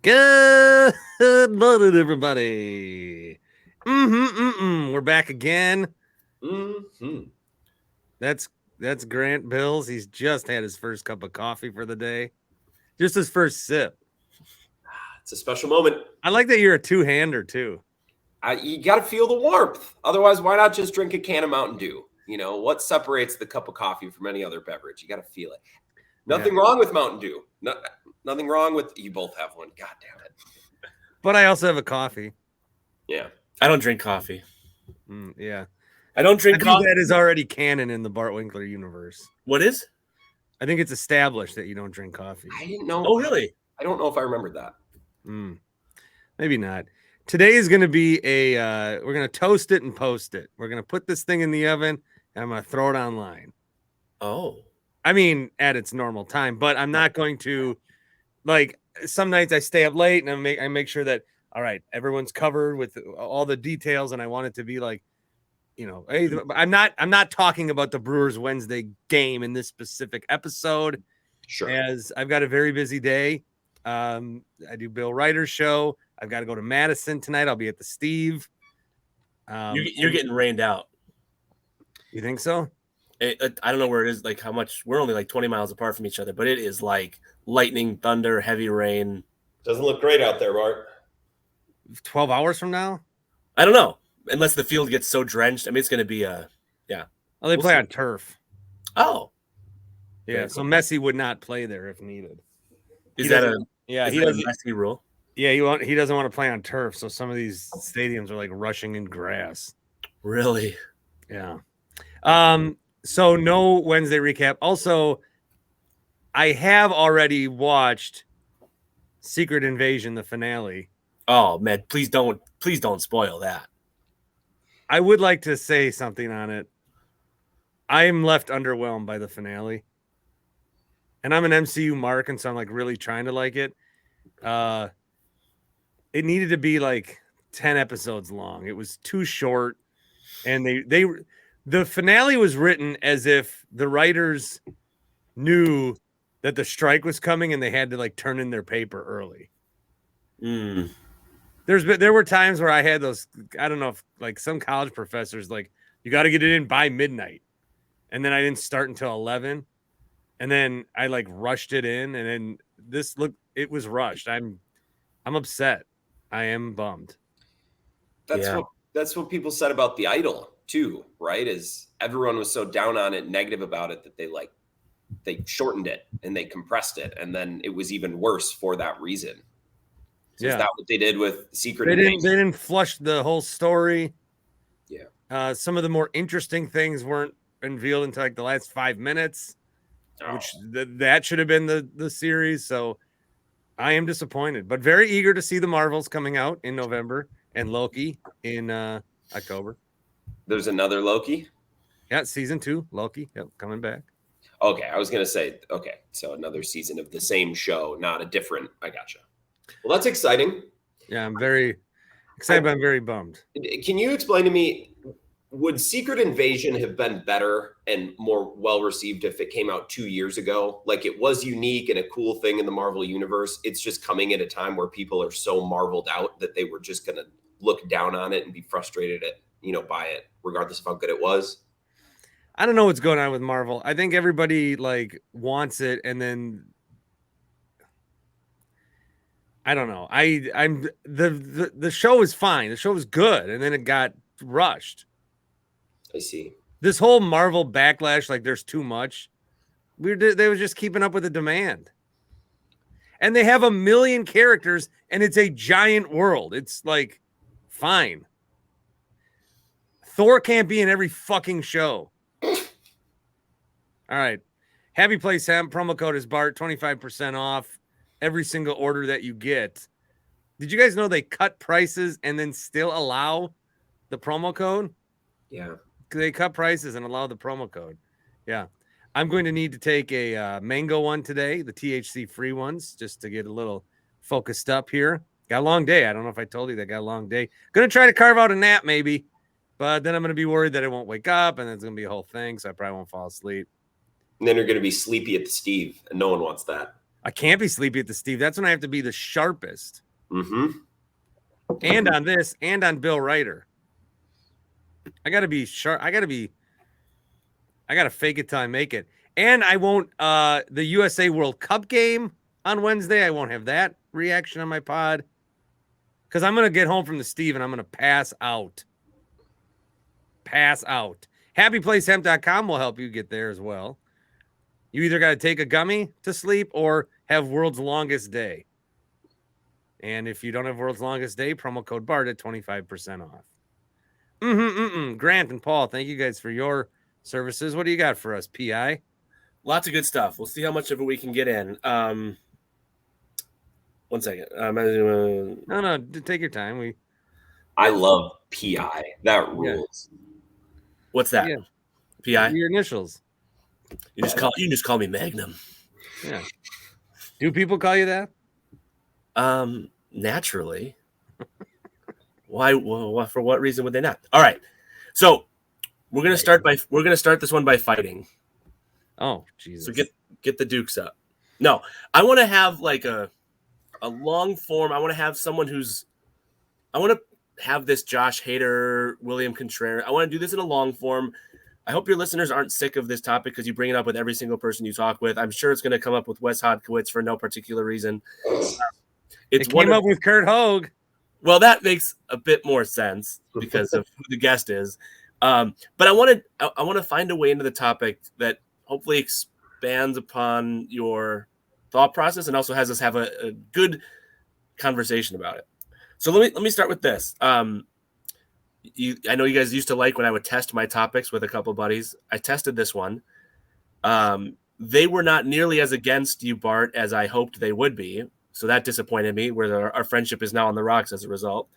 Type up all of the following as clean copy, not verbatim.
Good morning, everybody. We're back again. That's Grant Bilse. He's just had his first cup of coffee for the day. Just his first sip. It's a special moment. I like that you're a two-hander too. You got to feel the warmth. Otherwise, why not just drink a can of Mountain Dew? You know, what separates the cup of coffee from any other beverage? You got to feel it. Nothing wrong with Mountain Dew. Nothing wrong with, you both have one. God damn it. But I also have a coffee. Yeah. I don't drink coffee. Yeah. I don't drink coffee. That is already canon in the Bart Winkler universe. What is? I think it's established that you don't drink coffee. I didn't know. Oh, really? I don't know if I remembered that. Maybe not. Today is going to be we're going to toast it and post it. We're going to put this thing in the oven and I'm going to throw it online. Oh. I mean, at its normal time, but I'm not going to, like, some nights I stay up late and I make sure that, all right, everyone's covered with all the details. And I want it to be like, you know, I'm not talking about the Brewers Wednesday game in this specific episode. Sure. As I've got a very busy day. I do Bill Ryder's show. I've got to go to Madison tonight. I'll be at the Steve. You're getting rained out. You think so? I don't know where it is, like how much. We're only like 20 miles apart from each other, but it is like lightning, thunder, heavy rain. Doesn't look great out there, Bart. 12 hours from now? I don't know. Unless the field gets so drenched. I mean, it's going to be yeah. Oh, they play on turf. Oh. Yeah, so Messi would not play there if needed. Is that a Messi rule? Yeah, he doesn't want to play on turf, so some of these stadiums are like rushing in grass. Really? Yeah. So no Wednesday recap. Also, I have already watched Secret Invasion, the finale. Oh man, please don't spoil that. I would like to say something on it. I'm left underwhelmed by the finale. And I'm an MCU mark, and so I'm like really trying to like it. It needed to be like 10 episodes long. It was too short. And the finale was written as if the writers knew that the strike was coming and they had to like turn in their paper early. There were times where I had those, I don't know if like some college professors, like, you got to get it in by midnight. And then I didn't start until 11. And then I like rushed it in. And then it was rushed. I'm upset. I am bummed. That's what people said about The Idol too, right? Is everyone was so down on it, negative about it, that they shortened it and they compressed it. And then it was even worse for that reason. So is that what they did with Secret Invasion? They didn't flush the whole story. Yeah. Some of the more interesting things weren't revealed until like the last 5 minutes, which that should have been the series. So I am disappointed, but very eager to see the Marvels coming out in November and Loki in October. There's another Loki? Yeah, season 2, Loki. Yep, coming back. Okay, I was going to say, so another season of the same show, not a different. I gotcha. Well, that's exciting. Yeah, I'm very excited, but I'm very bummed. Can you explain to me, would Secret Invasion have been better and more well-received if it came out 2 years ago? Like, it was unique and a cool thing in the Marvel universe. It's just coming at a time where people are so marveled out that they were just going to look down on it and be frustrated by it, regardless of how good it was. I don't know what's going on with Marvel. I think everybody like wants it, and then I don't know. I'm the show is fine. The show was good, and then it got rushed. I see. This whole Marvel backlash, like there's too much. They were just keeping up with the demand, and they have 1 million characters, and it's a giant world. It's like fine. Thor can't be in every fucking show. All right. Happy Place Hemp. Promo code is Bart. 25% off every single order that you get. Did you guys know they cut prices and then still allow the promo code? Yeah. They cut prices and allow the promo code. Yeah. I'm going to need to take a mango one today, the THC free ones, just to get a little focused up here. Got a long day. I don't know if I told you that got a long day. Going to try to carve out a nap maybe, but then I'm going to be worried that I won't wake up and it's going to be a whole thing, so I probably won't fall asleep. And then you're going to be sleepy at the Steve, and no one wants that. I can't be sleepy at the Steve. That's when I have to be the sharpest. Mm-hmm. And on this, and on Bill Ryder. I got to be sharp. I got to fake it till I make it. And I won't, the USA World Cup game on Wednesday, I won't have that reaction on my pod. Because I'm going to get home from the Steve and I'm going to pass out. Pass out. HappyPlaceHemp.com will help you get there as well. You either got to take a gummy to sleep or have world's longest day. And if you don't have world's longest day, promo code BART at 25% off. Grant and Paul, thank you guys for your services. What do you got for us, PI? Lots of good stuff. We'll see how much of it we can get in. 1 second. No, take your time. I love PI. That rules. Yeah. What's that? Yeah. PI? Your initials. You just call me Magnum. Yeah. Do people call you that? Naturally. Why? For what reason would they not? All right. So we're gonna start this one by fighting. Oh, Jesus. So get the dukes up. No, I want to have like a long form. I want to have someone I want to have this Josh Hader, William Contreras. I want to do this in a long form. I hope your listeners aren't sick of this topic because you bring it up with every single person you talk with. I'm sure it's going to come up with Wes Hodkiewicz for no particular reason. It came up with Kurt Hogue. Well, that makes a bit more sense because of who the guest is. But I want to find a way into the topic that hopefully expands upon your thought process and also has us have a good conversation about it. So let me start with this. I know you guys used to like when I would test my topics with a couple of buddies. I tested this one. They were not nearly as against you, Bart, as I hoped they would be. So that disappointed me, where our friendship is now on the rocks as a result.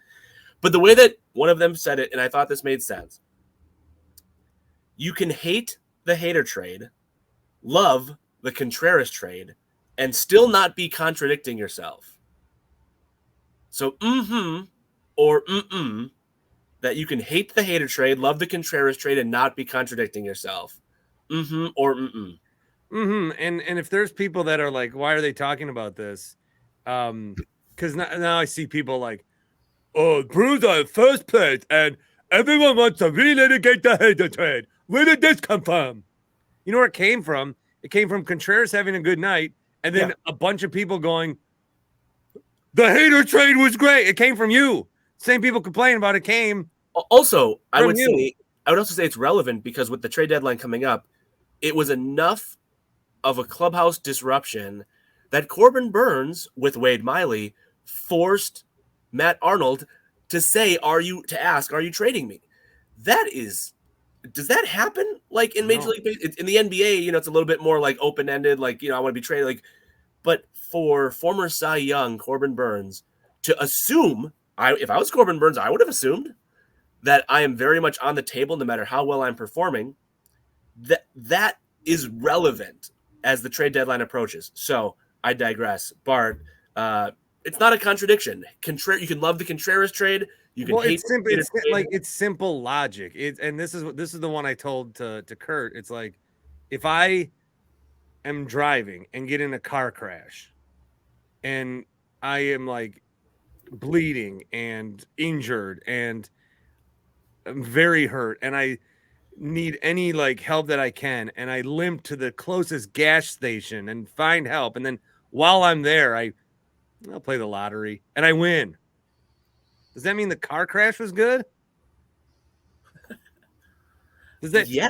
But the way that one of them said it, and I thought this made sense. You can hate the Hader trade, love the Contreras trade, and still not be contradicting yourself. So, or that you can hate the Hader trade, love the Contreras trade, and not be contradicting yourself. Or And if there's people that are like, why are they talking about this? Because now I see people like, oh, Brewers are first place, and everyone wants to relitigate the Hader trade. Where did this come from? You know where it came from? It came from Contreras having a good night, and then a bunch of people going, the Hader trade was great. It came from you. Same people complaining about it came. Also, I would also say it's relevant because with the trade deadline coming up, it was enough of a clubhouse disruption that Corbin Burns with Wade Miley forced Matt Arnold to ask, are you trading me? Does that happen? Like in Major League Baseball, in the NBA, it's a little bit more like open-ended, like, I want to be traded. But for former Cy Young, Corbin Burns, to assume, if I was Corbin Burns, I would have assumed that I am very much on the table no matter how well I'm performing. That is relevant as the trade deadline approaches. So I digress. Bart, it's not a contradiction. You can love the Contreras trade. You can hate it's simple logic. And this is the one I told to Kurt. It's like, if I am driving and get in a car crash and I am like bleeding and injured and I'm very hurt and I need any like help that I can, and I limp to the closest gas station and find help, and then while I'm there I'll play the lottery and I win. Does that mean the car crash was good? Does that? Yeah.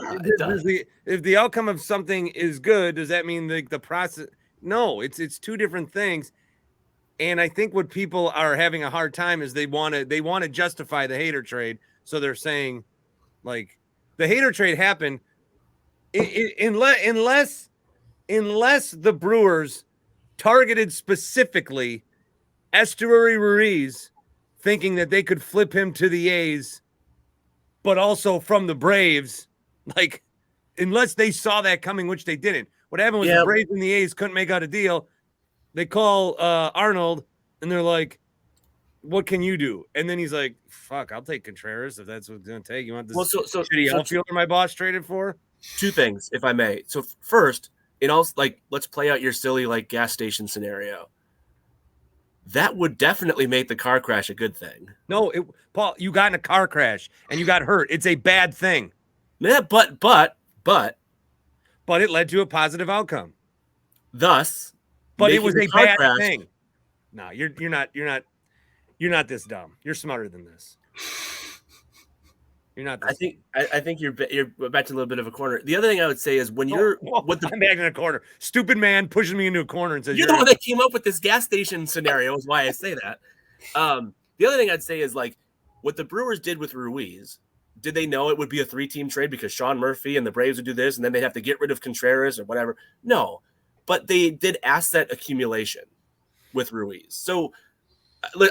If the outcome of something is good, does that mean the process? No, it's two different things. And I think what people are having a hard time is they want to justify the Hader trade, so they're saying like the Hader trade happened unless the Brewers targeted specifically Estuary Ruiz, thinking that they could flip him to the A's, but also from the Braves, like, unless they saw that coming, which they didn't. What happened was the Braves and the A's couldn't make out a deal. They call Arnold, and they're like, what can you do? And then he's like, fuck, I'll take Contreras if that's what it's going to take. You want this shitty outfielder my boss traded for? Two things, if I may. So first, let's play out your silly like gas station scenario. That would definitely make the car crash a good thing. No, Paul, you got in a car crash and you got hurt. It's a bad thing. Yeah, but it led to a positive outcome. Thus, but it was a bad crash. thing. No, you're not this dumb. You're smarter than this. You're not. I think you're back to a little bit of a corner. The other thing I would say is when I'm back in a corner. Stupid man pushes me into a corner and says you're the one that came up with this gas station scenario. Is why I say that. The other thing I'd say is like what the Brewers did with Ruiz. Did they know it would be a 3-team trade because Sean Murphy and the Braves would do this and then they'd have to get rid of Contreras or whatever? No, but they did asset accumulation with Ruiz. So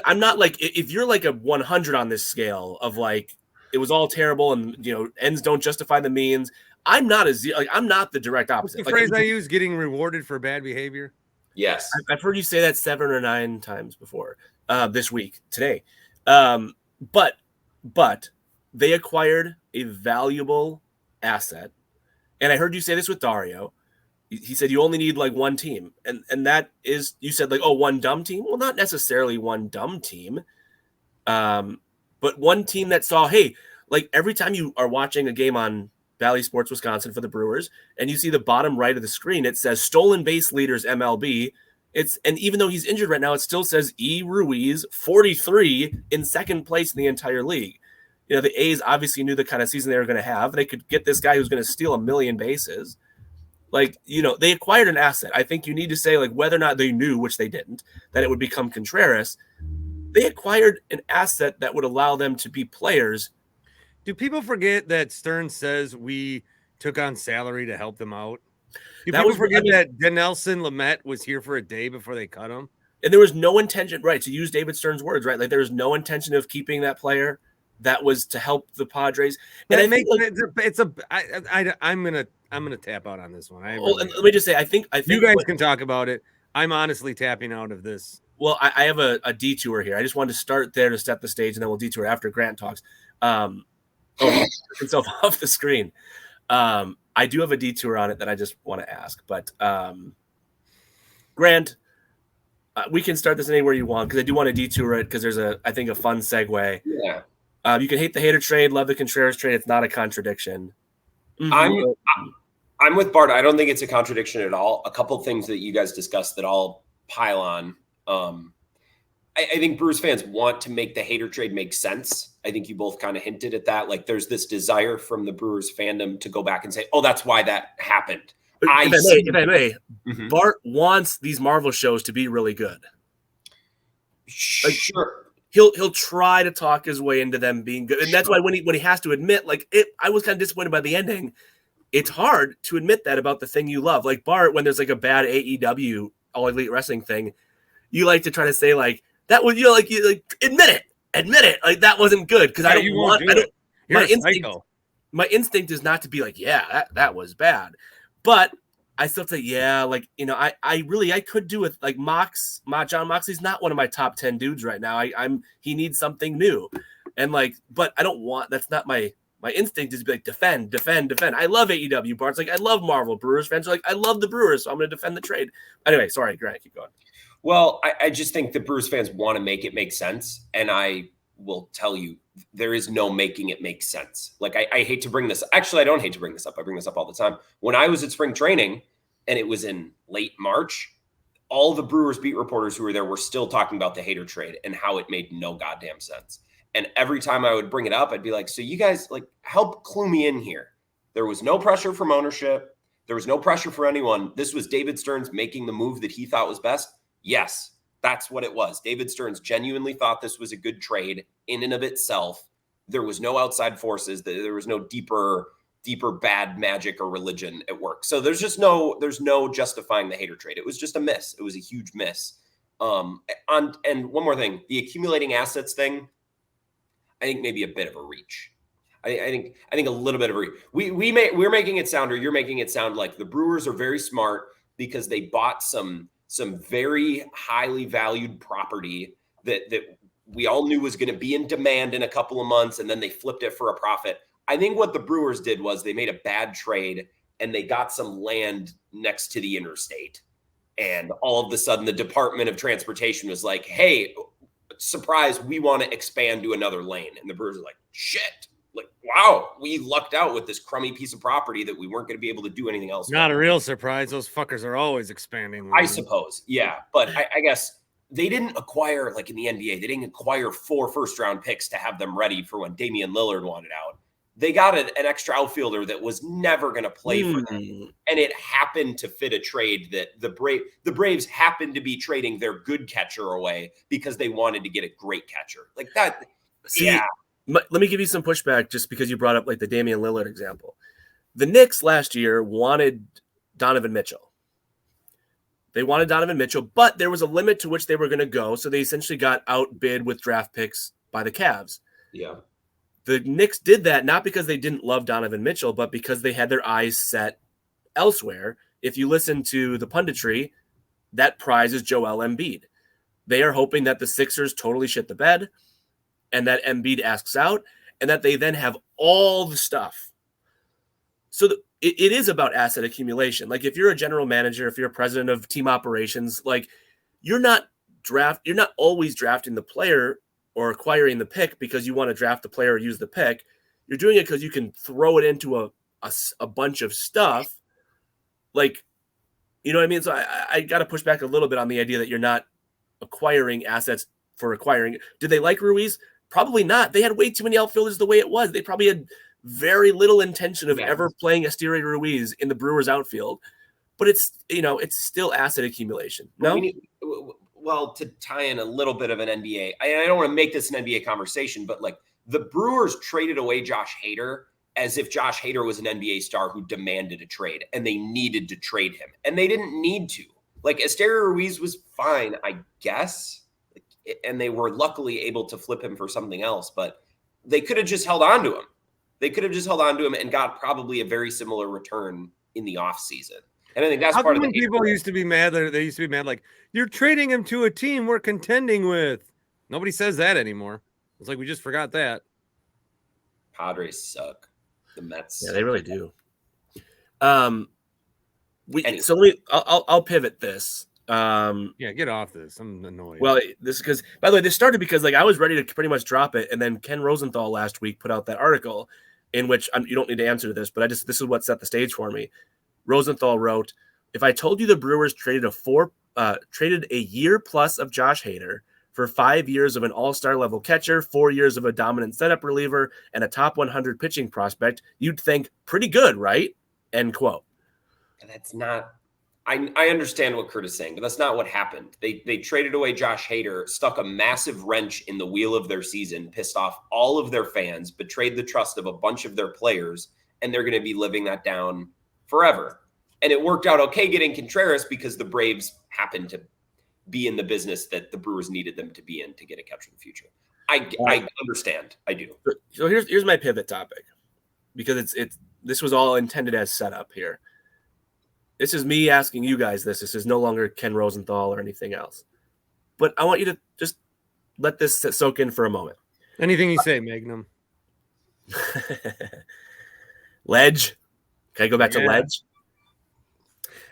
I'm not like if you're like a 100 on this scale of like. It was all terrible, and ends don't justify the means. I'm not I'm not the direct opposite. What's the phrase I use? Getting rewarded for bad behavior. Yes, I've heard you say that 7 or 9 times before this week today. But they acquired a valuable asset, and I heard you say this with Dario. He said you only need like one team, and that is you said like one dumb team. Well, not necessarily one dumb team. But one team that saw, hey, like every time you are watching a game on Valley Sports Wisconsin for the Brewers, and you see the bottom right of the screen, it says stolen base leaders MLB. And even though he's injured right now, it still says E. Ruiz, 43 in second place in the entire league. The A's obviously knew the kind of season they were going to have. They could get this guy who's going to steal 1 million bases. Like, they acquired an asset. I think you need to say like whether or not they knew, which they didn't, that it would become Contreras. They acquired an asset that would allow them to be players. Do people forget that Stern says we took on salary to help them out? Do people forget that Dinelson Lamet was here for a day before they cut him? And there was no intention, right, to use David Stern's words, right? Like there was no intention of keeping that player. That was to help the Padres. And I'm gonna tap out on this one. And let me just say, I think you guys can talk about it. I'm honestly tapping out of this. Well, I have a detour here. I just wanted to start there to set the stage, and then we'll detour after Grant talks. Himself off the screen. I do have a detour on it that I just want to ask. But Grant, we can start this anywhere you want because I do want to detour it because there's I think a fun segue. Yeah. You can hate the hater trade, love the Contreras trade. It's not a contradiction. Mm-hmm. I'm with Bart. I don't think it's a contradiction at all. A couple of things that you guys discussed that I'll pile on. I think Brewers fans want to make the hater trade make sense. I think you both kind of hinted at that. Like there's this desire from the Brewers fandom to go back and say, oh, that's why that happened. If I may, mm-hmm. Bart wants these Marvel shows to be really good. Sure. He'll try to talk his way into them being good. And that's why when he has to admit, I was kind of disappointed by the ending. It's hard to admit that about the thing you love. Like Bart, when there's like a bad AEW All Elite Wrestling thing, you like to try to say like that was admit it like that wasn't good because my instinct is not to be like that was bad, but I still say I could do it like John Moxley's not one of my top 10 dudes right now. He needs something new, and but I don't want that's not my instinct is to be like defend. I love AEW. Bart's like I love Marvel. Brewers fans are like I love the Brewers, so I'm going to defend the trade. Anyway, sorry, Grant, keep going. Well, I just think the Brewers fans want to make it make sense. And I will tell you, there is no making it make sense. Like, I hate to bring this. Actually, I don't hate to bring this up. I bring this up all the time. When I was at spring training and it was in late March, all the Brewers beat reporters who were there were still talking about the hater trade and how it made no goddamn sense. And every time I would bring it up, I'd be like, so you guys help clue me in here. There was no pressure from ownership. There was no pressure for anyone. This was David Stearns making the move that he thought was best. Yes, that's what it was. David Stearns genuinely thought this was a good trade in and of itself. There was no outside forces. There was no deeper bad magic or religion at work. So there's no justifying the hater trade. It was just a miss. It was a huge miss. And one more thing, the accumulating assets thing, I think maybe a bit of a reach. I think a little bit of a reach. We're making it sound, or you're making it sound like the Brewers are very smart because they bought some very highly valued property that we all knew was going to be in demand in a couple of months, and then they flipped it for a profit. I think what the Brewers did was they made a bad trade and they got some land next to the interstate. And all of a sudden, the Department of Transportation was like, hey, surprise, we want to expand to another lane. And the Brewers are like, shit. Like, wow, we lucked out with this crummy piece of property that we weren't going to be able to do anything else. Not a real surprise. Those fuckers are always expanding. I suppose. Yeah. But I guess they didn't acquire, like in the NBA, they didn't acquire 4 first-round picks to have them ready for when Damian Lillard wanted out. They got an extra outfielder that was never going to play for them. And it happened to fit a trade that the Braves happened to be trading their good catcher away because they wanted to get a great catcher. Like that. See, yeah. Let me give you some pushback just because you brought up like the Damian Lillard example. The Knicks last year wanted Donovan Mitchell. They wanted Donovan Mitchell, but there was a limit to which they were going to go. So they essentially got outbid with draft picks by the Cavs. Yeah. The Knicks did that not because they didn't love Donovan Mitchell, but because they had their eyes set elsewhere. If you listen to the punditry, that prize is Joel Embiid. They are hoping that the Sixers totally shit the bed and that Embiid asks out and that they then have all the stuff. So it is about asset accumulation. Like if you're a general manager, if you're a president of team operations, like you're not always drafting the player or acquiring the pick because you want to draft the player or use the pick. You're doing it because you can throw it into a bunch of stuff. Like, you know what I mean? So I got to push back a little bit on the idea that you're not acquiring assets for acquiring. Did they like Ruiz? Probably not. They had way too many outfielders the way it was. They probably had very little intention of ever playing Esteury Ruiz in the Brewers outfield. But it's still asset accumulation. No? Well, to tie in a little bit of an NBA, I don't want to make this an NBA conversation, but like the Brewers traded away Josh Hader as if Josh Hader was an NBA star who demanded a trade and they needed to trade him. And they didn't need to. Like Esteury Ruiz was fine, I guess. And they were luckily able to flip him for something else, but they could have just held on to him. They could have just held on to him and got probably a very similar return in the offseason. And I think that's part of the people used to be mad. They used to be mad like, you're trading him to a team we're contending with. Nobody says that anymore. It's like we just forgot that. Padres suck. The Mets. Yeah, they really do. I'll pivot this. Get off this. I'm annoyed. Well, this is because, by the way, this started because like I was ready to pretty much drop it, and then Ken Rosenthal last week put out that article in which you don't need to answer to this, but this is what set the stage for me. Rosenthal wrote, "If I told you the Brewers traded a year plus of Josh Hader for 5 years of an all-star level catcher, 4 years of a dominant setup reliever, and a top 100 pitching prospect, you'd think pretty good, right?" End quote. That's not. I understand what Kurt is saying, but that's not what happened. They traded away Josh Hader, stuck a massive wrench in the wheel of their season, pissed off all of their fans, betrayed the trust of a bunch of their players, and they're going to be living that down forever. And it worked out okay getting Contreras because the Braves happened to be in the business that the Brewers needed them to be in to get a catcher in the future. I understand. I do. So here's my pivot topic, because this was all intended as setup here. This is me asking you guys this. This is no longer Ken Rosenthal or anything else. But I want you to just let this soak in for a moment. Anything you say, Magnum. Ledge. Can I go back to Ledge?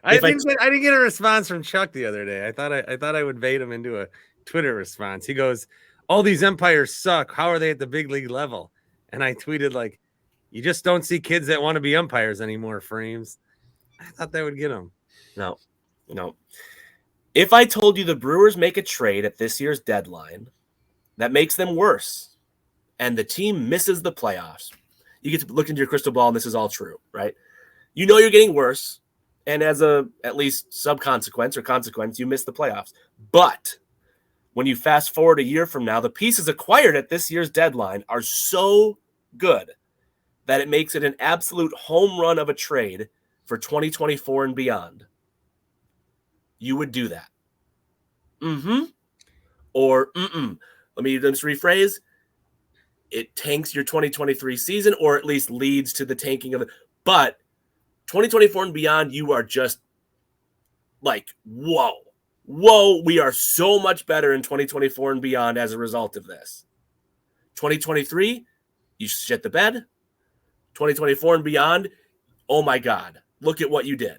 I didn't get a response from Chuck the other day. I thought I would bait him into a Twitter response. He goes, "All these umpires suck. How are they at the big league level?" And I tweeted like, "You just don't see kids that want to be umpires anymore, Frames." I thought that would get him. No. If I told you the Brewers make a trade at this year's deadline that makes them worse and the team misses the playoffs, you get to look into your crystal ball and this is all true, right? You know you're getting worse, and as at least sub-consequence or consequence, you miss the playoffs. But when you fast forward a year from now, the pieces acquired at this year's deadline are so good that it makes it an absolute home run of a trade for 2024 and beyond. You would do that. Or Let me just rephrase. It tanks your 2023 season, or at least leads to the tanking of it. But 2024 and beyond, you are just like, whoa, we are so much better in 2024 and beyond as a result of this. 2023, you shit the bed. 2024 and beyond, oh my God, look at what you did.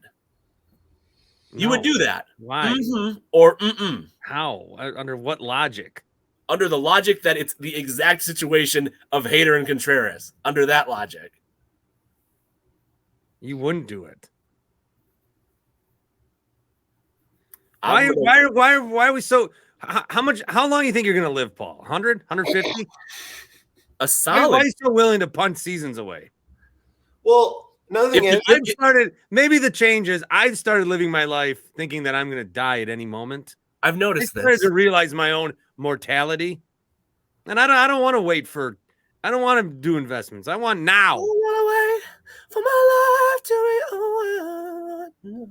You No. would do that. Why? Or mm-mm. How? Under what logic? Under the logic that it's the exact situation of Hader and Contreras. Under that logic. You wouldn't do it. I Why would've- why are we so how long do you think you're gonna live, Paul? 100? 150? A Why solid. are you so willing to punt seasons away? Well, another thing is, I've started, maybe the change is I've started living my life thinking that I'm gonna die at any moment. I've I noticed started this. to realize my own mortality. And I don't want to wait for I don't want to do investments. I want now. For my life to be over.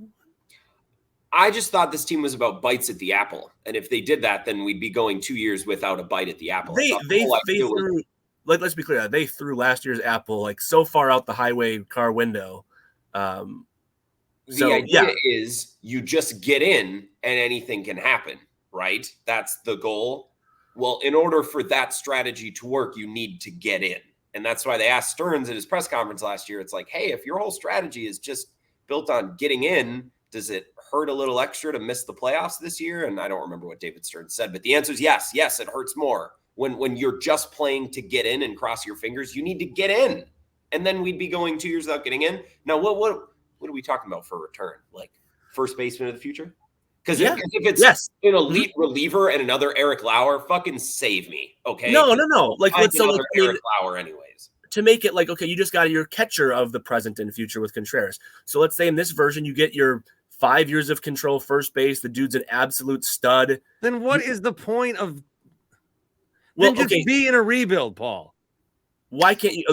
I just thought this team was about bites at the apple, and if they did that, then we'd be going 2 years without a bite at the apple. I They thought the whole idea was- threw. Let's be clear. They threw last year's apple like so far out the highway car window. the So, idea is you just get in and anything can happen, right? That's the goal. Well, in order for that strategy to work, you need to get in. And that's why they asked Stearns at his press conference last year. It's like, hey, if your whole strategy is just built on getting in, does it hurt a little extra to miss the playoffs this year? And I don't remember what David Stearns said, but the answer is yes. Yes, it hurts more. When you're just playing to get in and cross your fingers, you need to get in. And then we'd be going 2 years without getting in. Now, what are we talking about for return? Like first baseman of the future? Because if it's an elite reliever and another Eric Lauer, fucking save me, okay? No. Like Find let's so another like, Eric Lauer anyways. to make it like, okay, you just got your catcher of the present and future with Contreras. So let's say in this version, you get your 5 years of control first base. The dude's an absolute stud. Then what is the point of Well, then just be in a rebuild, Paul? Why can't you?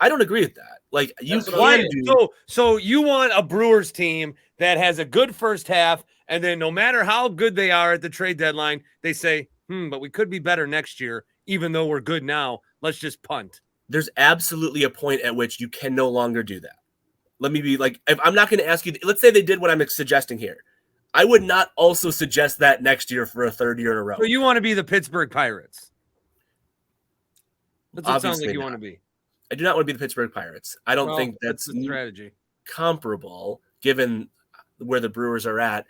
I don't agree with that. Like you That's what can do. So you want a Brewers team that has a good first half, and then no matter how good they are at the trade deadline, they say, but we could be better next year, even though we're good now. Let's just punt. There's absolutely a point at which you can no longer do that. Let me be like, if I'm not going to ask you, let's say they did what I'm suggesting here. I would not also suggest that next year for a third year in a row. So you want to be the Pittsburgh Pirates. That's what it sounds Obviously like you not. want to be. I do not want to be the Pittsburgh Pirates. I don't think that's the strategy. comparable given where the Brewers are at.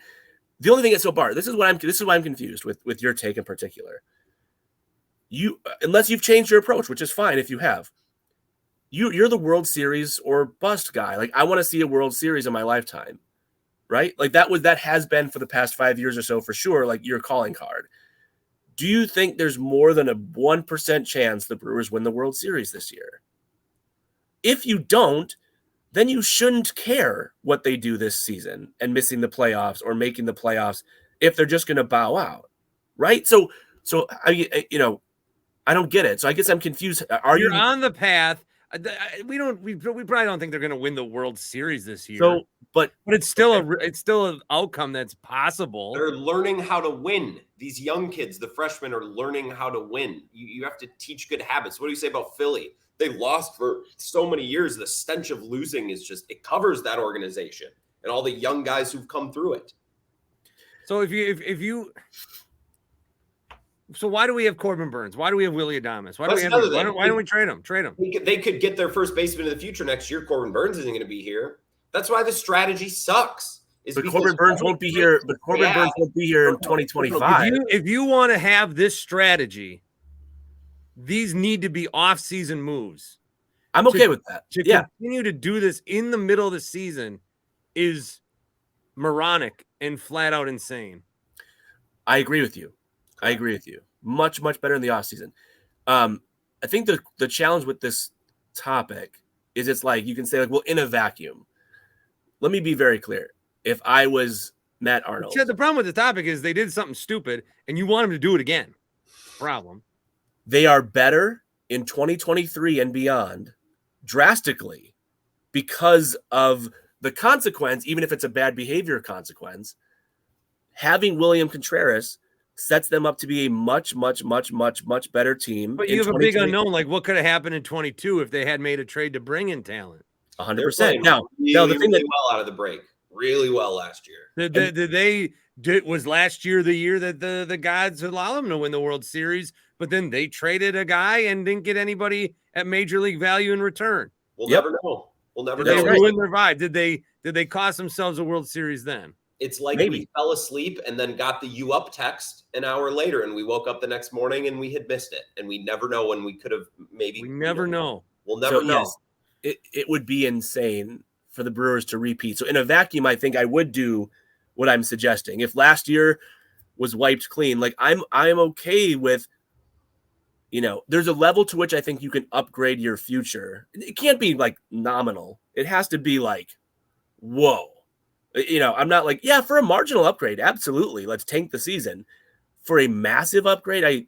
The only thing is, so Bart, this is why I'm confused with your take in particular. You, unless you've changed your approach, which is fine if you have, you're the World Series or bust guy. Like I want to see a World Series in my lifetime, right? Like that has been for the past 5 years or so for sure. Like your calling card. Do you think there's more than a 1% chance the Brewers win the World Series this year? If you don't, then you shouldn't care what they do this season and missing the playoffs or making the playoffs if they're just going to bow out, right? So I don't get it. So I guess I'm confused. You're on the path. We probably don't think they're going to win the World Series this year. So, but it's still an outcome that's possible. They're learning how to win. These young kids, the freshmen, are learning how to win. You have to teach good habits. What do you say about Philly? They lost for so many years. The stench of losing it covers that organization and all the young guys who've come through it. So so why do we have Corbin Burns? Why do we have Willie Adames? Why don't we trade him? They could get their first baseman of the future next year. Corbin Burns isn't going to be here. That's why the strategy sucks. But Corbin Burns won't be here. But Corbin Burns won't be here in 2025. If you want to have this strategy, these need to be off-season moves. I'm okay with that. To continue to do this in the middle of the season is moronic and flat out insane. I agree with you. Much, much better in the offseason. I think the challenge with this topic is it's like you can say, like, well, in a vacuum. Let me be very clear. If I was Matt Arnold. The problem with the topic is they did something stupid and you want them to do it again. Problem. They are better in 2023 and beyond drastically because of the consequence, even if it's a bad behavior consequence. Having William Contreras sets them up to be a much, much, much, much, much better team. But you have a big unknown. Like what could have happened in 22 if they had made a trade to bring in talent? 100%. Now, the thing well out of the break, really well last year. Was last year the year that the gods allowed them to win the World Series, but then they traded a guy and didn't get anybody at major league value in return? We'll never know. We'll never know. Did they ruin their vibe? Did Did they cost themselves a World Series then? It's like Maybe. we fell asleep and then got the "you up" text an hour later, and we woke up the next morning and we had missed it, and we never know when we could have maybe. We never know. We'll never know. Yes, it would be insane for the Brewers to repeat. So in a vacuum, I think I would do what I'm suggesting. If last year was wiped clean, like I'm okay with, there's a level to which I think you can upgrade your future. It can't be like nominal. It has to be like, whoa. I'm not like, yeah, for a marginal upgrade, absolutely. Let's tank the season. For a massive upgrade,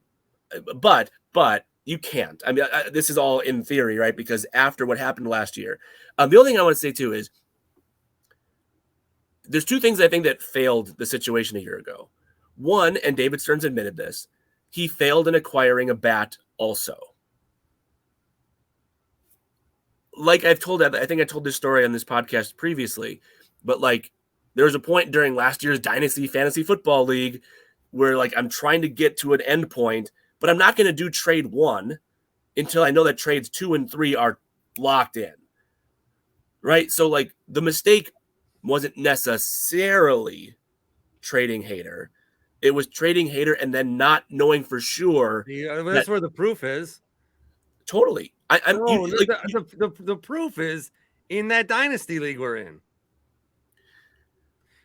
but you can't. I mean, this is all in theory, right? Because after what happened last year, the other thing I want to say too is there's two things I think that failed the situation a year ago. One, and David Stearns admitted this, he failed in acquiring a bat also. Like I think I told this story on this podcast previously, but like there was a point during last year's Dynasty Fantasy Football League where like I'm trying to get to an end point, but I'm not going to do trade 1 until I know that trades 2 and 3 are locked in. Right? So like the mistake wasn't necessarily trading Hader. It was trading Hader and then not knowing for sure. That's where the proof is. Totally. The proof is in that Dynasty League we're in.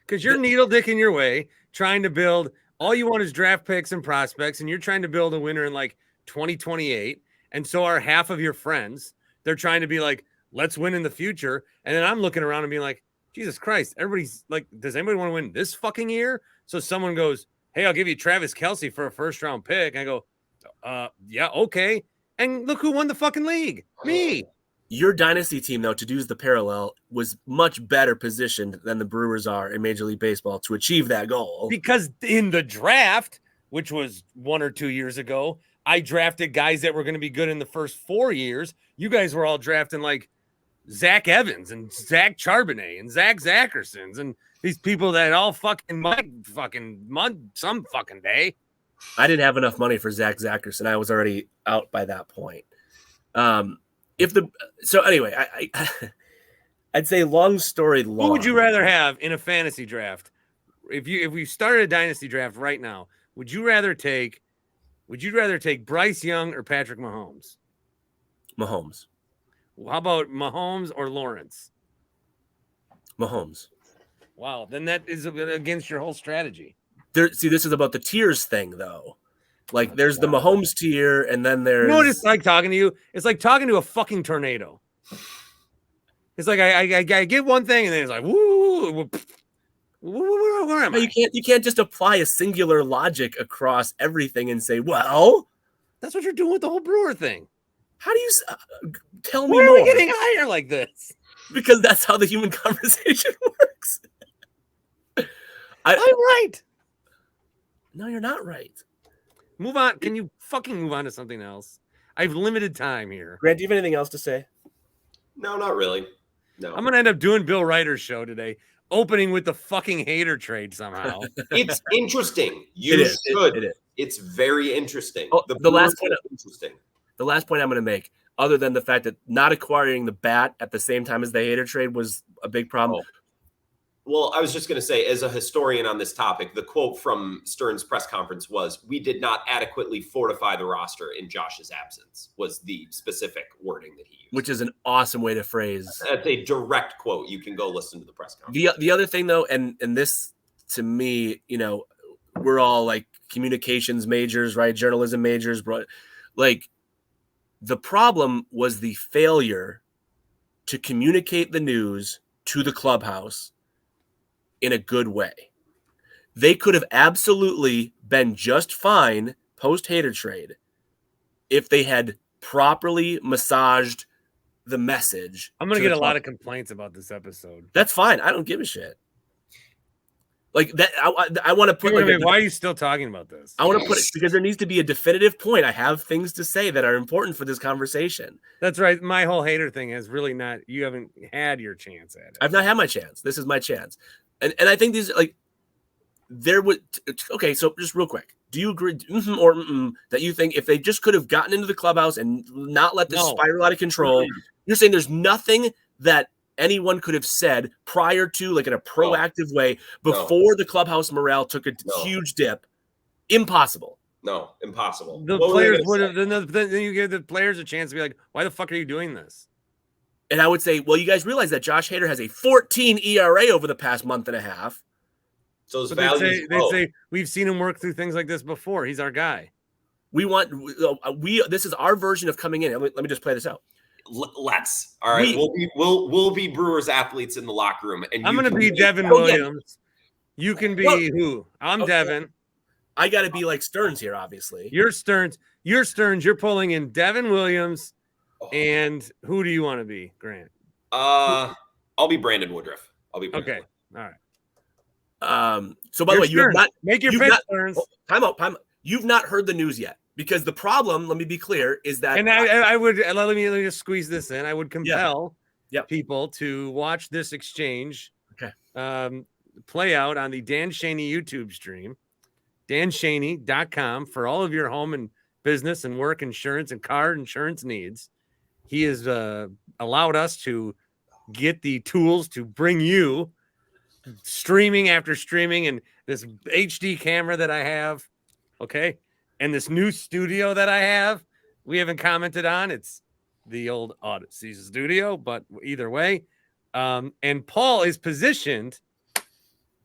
Because you're needle dicking your way, trying to build, all you want is draft picks and prospects, and you're trying to build a winner in like 2028. And so are half of your friends. They're trying to be like, let's win in the future. And then I'm looking around and being like, Jesus Christ, everybody's like, does anybody want to win this fucking year? So someone goes, hey, I'll give you Travis Kelce for a first-round pick. And I go, yeah, okay. And look who won the fucking league. Me. Your dynasty team, though, to use the parallel, was much better positioned than the Brewers are in Major League Baseball to achieve that goal. Because in the draft, which was 1 or 2 years ago, I drafted guys that were going to be good in the first 4 years. You guys were all drafting like Zach Evans and Zach Charbonnet and Zach Zackersons and these people that all fucking might fucking some fucking day. I didn't have enough money for Zach Zackerson. I was already out by that point. So anyway, I'd say long story long. Who would you rather have in a fantasy draft? If we started a dynasty draft right now, would you rather take Bryce Young or Patrick Mahomes? Mahomes. How about Mahomes or Lawrence? Mahomes. Wow, then that is against your whole strategy. This is about the tiers thing, though. Like, there's the Mahomes tier, and then there's... You know what it's like talking to you? It's like talking to a fucking tornado. It's like I get one thing, and then it's like, woo, where am I? You can't just apply a singular logic across everything and say, well... That's what you're doing with the whole Brewer thing. How do you... tell me Why more. are we getting higher like this? Because that's how the human conversation works. I'm right. No, you're not right. Move on. Can you fucking move on to something else? I have limited time here. Grant, do you have anything else to say? No, not really. No. I'm going to end up doing Bill Ryder's show today, opening with the fucking Hader trade somehow. It's interesting. It is. It's very interesting. Oh, the last point. Interesting. The last point I'm going to make, other than the fact that not acquiring the bat at the same time as the Hader trade was a big problem. Oh. Well, I was just going to say, as a historian on this topic, the quote from Stearns' press conference was, "We did not adequately fortify the roster in Josh's absence," was the specific wording that he used. Which is an awesome way to phrase. That's a direct quote. You can go listen to the press conference. The other thing, though, and this, to me, we're all like communications majors, right? Journalism majors, but like the problem was the failure to communicate the news to the clubhouse in a good way. They could have absolutely been just fine post-Hader trade if they had properly massaged the message. I'm going to get a lot of complaints about this episode. That's fine. I don't give a shit. Like that, I want to put. Why are you still talking about this? I want to put it because there needs to be a definitive point. I have things to say that are important for this conversation. That's right. My whole Hader thing has really not. You haven't had your chance at it. I've not had my chance. This is my chance, and I think these like there would. Okay, so just real quick, do you agree that you think if they just could have gotten into the clubhouse and not let this spiral out of control, you're saying there's nothing that anyone could have said prior to, like in a proactive way, before the clubhouse morale took a huge dip. Impossible. No, impossible. The players would have. Then you give the players a chance to be like, "Why the fuck are you doing this?" And I would say, well, you guys realize that Josh Hader has a 14 ERA over the past month and a half. So they'd say we've seen him work through things like this before. He's our guy. This is our version of coming in. Let me just play this out. Let's. All right. We'll be Brewers athletes in the locker room. And I'm going to be Devin Williams. You can be who? I'm Devin. I got to be like Stearns here, obviously. You're Stearns. You're pulling in Devin Williams. And who do you want to be, Grant? I'll be Brandon Woodruff. Okay. All right. So by the way, you have not make your pitch, Stearns. Time out. You've not heard the news yet, because the problem, let me be clear, is that I would let me just squeeze this in. I would compel people to watch this exchange play out on the Dan Schani YouTube stream, danschani.com, for all of your home and business and work insurance and car insurance needs. He has allowed us to get the tools to bring you streaming after streaming, and this HD camera that I have, okay, and this new studio that I have. We haven't commented on. It's the old Odyssey studio, but either way. And Paul is positioned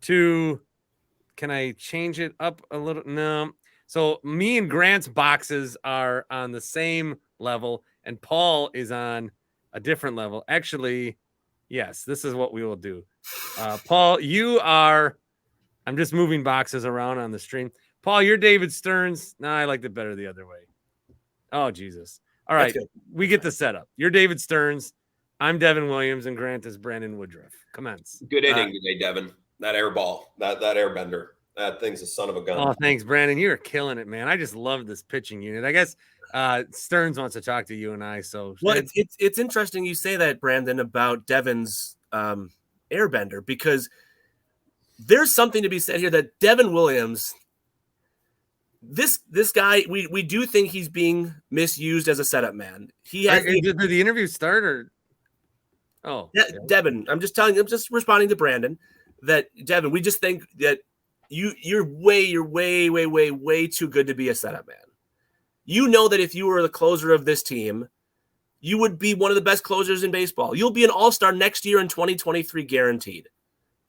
to, can I change it up a little? No. So me and Grant's boxes are on the same level, and Paul is on a different level. Actually, yes, this is what we will do. Paul, I'm just moving boxes around on the stream. Paul, you're David Stearns. No, I liked it better the other way. Oh, Jesus. All right. We get the setup. You're David Stearns. I'm Devin Williams, and Grant is Brandon Woodruff. Commence. Good inning today, Devin. That air ball, that airbender. That thing's a son of a gun. Oh, thanks, Brandon. You're killing it, man. I just love this pitching unit. I guess Stearns wants to talk to you and I. So, well, it's interesting you say that, Brandon, about Devin's airbender, because there's something to be said here that Devin Williams, this guy, we do think he's being misused as a setup man. He has. Did the interview start or? Oh, yeah, Devin. I'm just responding to Brandon that Devin. We just think that you're way too good to be a setup man. You know that if you were the closer of this team, you would be one of the best closers in baseball. You'll be an all-star next year in 2023, guaranteed.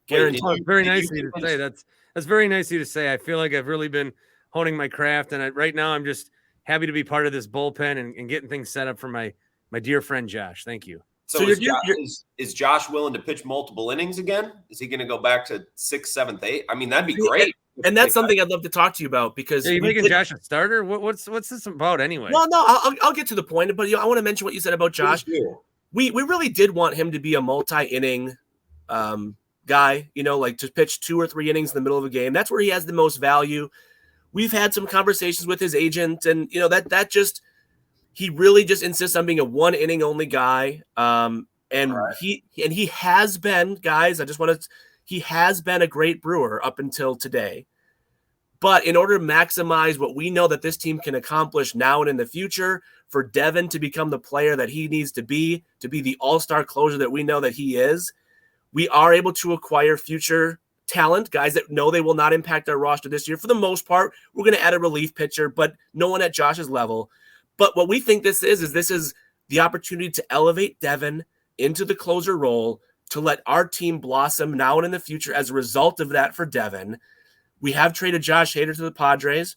Guaranteed. Very nice of you to say. That's very nice of you to say. I feel like I've really been honing my craft, and right now I'm just happy to be part of this bullpen and getting things set up for my dear friend Josh. Thank you. So is Josh willing to pitch multiple innings again? Is he going to go back to 6th, 7th, 8th? I mean, that'd be great. And that's something I'd love to talk to you about, because are you making Josh a starter? What's this about anyway? Well, no, I'll get to the point, but I want to mention what you said about Josh. We really did want him to be a multi-inning guy, like to pitch 2 or 3 innings in the middle of a game. That's where he has the most value. We've had some conversations with his agent, and that just, he really just insists on being a 1 inning only guy. He has been, guys, he has been a great Brewer up until today. But in order to maximize what we know that this team can accomplish now and in the future, for Devin to become the player that he needs to be the all-star closer that we know that he is, we are able to acquire future talent, guys that know they will not impact our roster this year. For the most part, we're going to add a relief pitcher, but no one at Josh's level. But what we think this is the opportunity to elevate Devin into the closer role, to let our team blossom now and in the future as a result of that for Devin. We have traded Josh Hader to the Padres.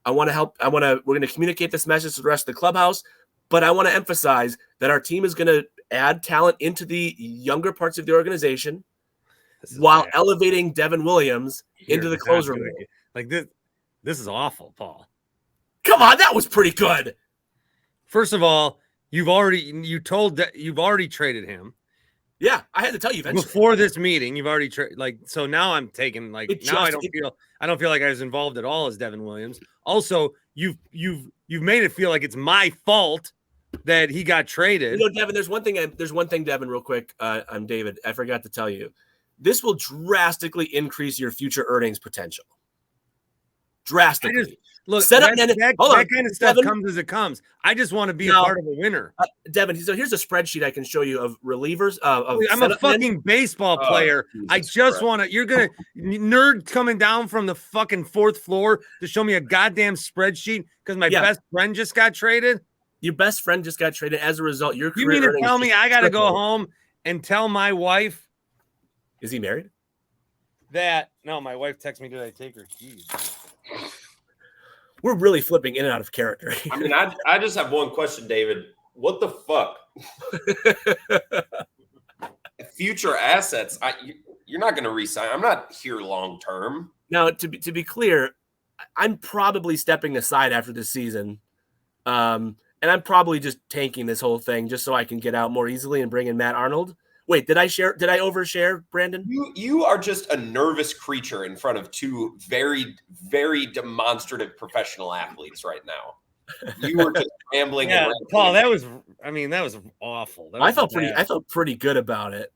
We're going to communicate this message to the rest of the clubhouse, but I want to emphasize that our team is going to add talent into the younger parts of the organization while elevating Devin Williams into the closer role. Like this is awful, Paul. Come on, that was pretty good. First of all, you've already traded him. Yeah, I had to tell you eventually. Before this meeting, you've already so now I'm taking I don't feel like I was involved at all as Devin Williams. Also, you've made it feel like it's my fault that he got traded. Devin, there's one thing, Devin, real quick. I'm David. I forgot to tell you. This will drastically increase your future earnings potential. Drastically. Look, Set up, that kind of stuff comes as it comes. I just want to be a part of a winner. Devin, so here's a spreadsheet I can show you of relievers. I'm a fucking baseball player. I just want to. You're gonna nerd coming down from the fucking 4th floor to show me a goddamn spreadsheet because my best friend just got traded. Your best friend just got traded. As a result, your career. You mean to tell me I got to go home and tell my wife? Is he married? No, my wife texted me. Did I take her keys? We're really flipping in and out of character. I mean, I just have one question, David. What the fuck? Future assets. You're not going to resign. I'm not here long term. Now, to be clear, I'm probably stepping aside after this season, and I'm probably just tanking this whole thing just so I can get out more easily and bring in Matt Arnold. Wait, did I overshare, Brandon? You are just a nervous creature in front of two very, very demonstrative professional athletes right now. You were just rambling. Yeah, Paul, that was awful. I felt pretty good about it.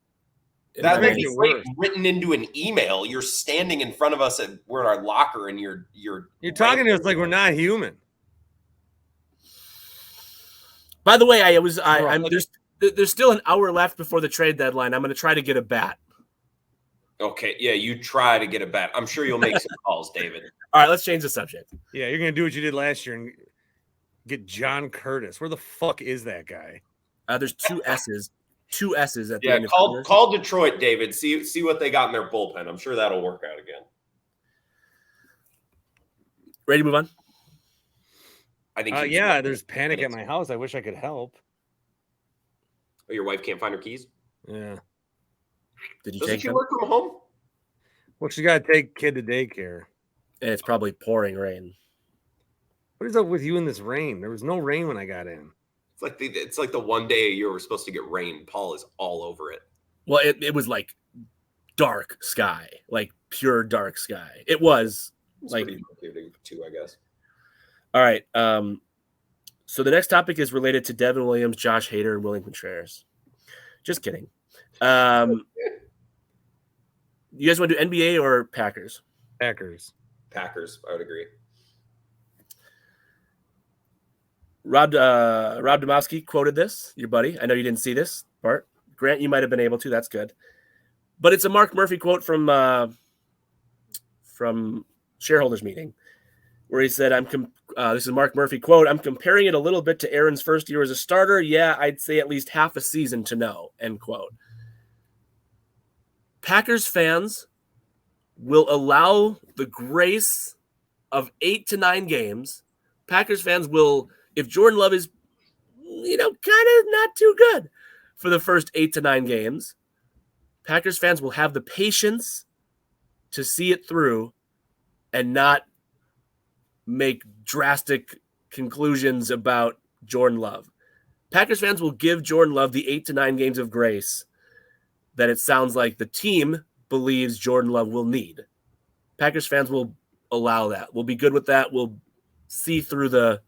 That makes it written into an email. You're standing in front of us we're in our locker and you're talking to us like we're not human. By the way, there's still an hour left before the trade deadline. I'm going to try to get a bat. Okay. Yeah. You try to get a bat. I'm sure you'll make some calls, David. All right. Let's change the subject. Yeah. You're going to do what you did last year and get John Curtis. Where the fuck is that guy? There's 2 S's. 2 S's at the end. Yeah. Call Detroit, David. See what they got in their bullpen. I'm sure that'll work out again. Ready to move on? I think. Yeah. There's panic at my house. I wish I could help. Oh, your wife can't find her keys? Yeah. Doesn't she work from home? Well, she got to take kid to daycare. And it's probably pouring rain. What is up with you in this rain? There was no rain when I got in. It's like the one day a year we're supposed to get rain. Paul is all over it. Well, it was like dark sky, like pure dark sky. It was like too, I guess. All right. So the next topic is related to Devin Williams, Josh Hader, and William Contreras. Just kidding. You guys want to do NBA or Packers? Packers. I would agree. Rob Domowski quoted this, your buddy. I know you didn't see this, Bart. Grant, you might have been able to. That's good. But it's a Mark Murphy quote from shareholders meeting, where he said, this is Mark Murphy quote, "I'm comparing it a little bit to Aaron's first year as a starter. Yeah, I'd say at least half a season to know," end quote. Packers fans will allow the grace of 8 to 9 games. Packers fans will, if Jordan Love is, kind of not too good for the first 8 to 9 games, Packers fans will have the patience to see it through and not make drastic conclusions about Jordan Love. Packers fans will give Jordan Love the 8 to 9 games of grace that it sounds like the team believes Jordan Love will need. Packers fans will allow that. We'll be good with that. We'll see through the